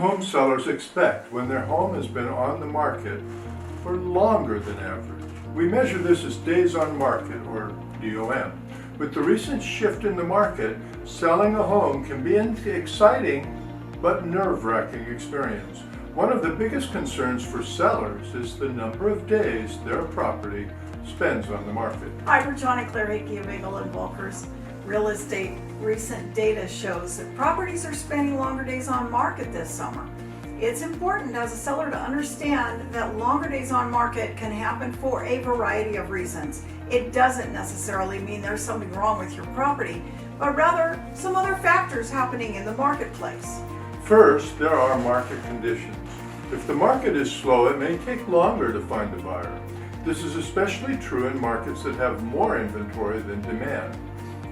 home sellers expect when their home has been on the market for longer than average? We measure this as days on market, or DOM. With the recent shift in the market, selling a home can be an exciting but nerve-wracking experience. One of the biggest concerns for sellers is the number of days their property spends on the market. Hi, we're John and Claire Hickey of Engel and Voelkers Real Estate. Recent data shows that properties are spending longer days on market this summer. It's important as a seller to understand that longer days on market can happen for a variety of reasons. It doesn't necessarily mean there's something wrong with your property, but rather some other factors happening in the marketplace. First, there are market conditions. If the market is slow, it may take longer to find a buyer. This is especially true in markets that have more inventory than demand.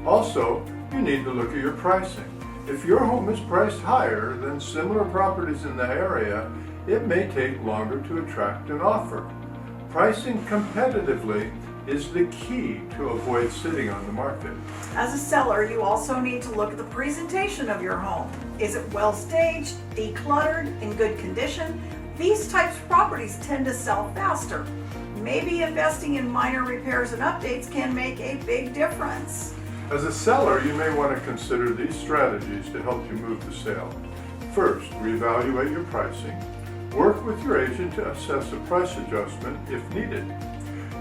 Also, you need to look at your pricing. If your home is priced higher than similar properties in the area, it may take longer to attract an offer. Pricing competitively is the key to avoid sitting on the market. As a seller, you also need to look at the presentation of your home. Is it well staged, decluttered, in good condition? These types of properties tend to sell faster. Maybe investing in minor repairs and updates can make a big difference. As a seller, you may want to consider these strategies to help you move the sale. First, reevaluate your pricing. Work with your agent to assess a price adjustment if needed.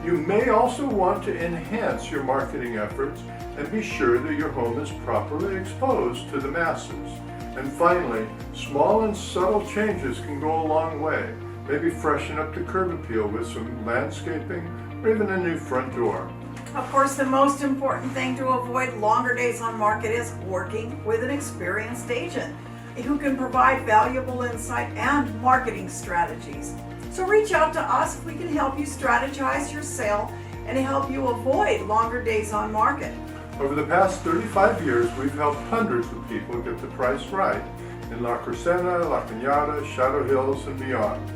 You may also want to enhance your marketing efforts and be sure that your home is properly exposed to the masses. And finally, small and subtle changes can go a long way. Maybe freshen up the curb appeal with some landscaping or even a new front door. Of course, the most important thing to avoid longer days on market is working with an experienced agent who can provide valuable insight and marketing strategies. So reach out to us if we can help you strategize your sale and help you avoid longer days on market. Over the past 35 years, we've helped hundreds of people get the price right in La Crescenta, La Cañada, Shadow Hills, and beyond.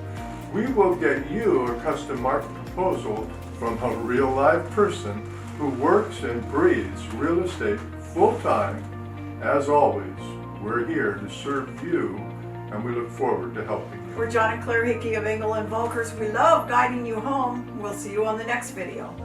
We will get you a custom market proposal from a real live person who works and breathes real estate full-time. As always, we're here to serve you, and we look forward to helping you. We're John and Claire Hickey of Engel and Voelkers. We love guiding you home. We'll see you on the next video.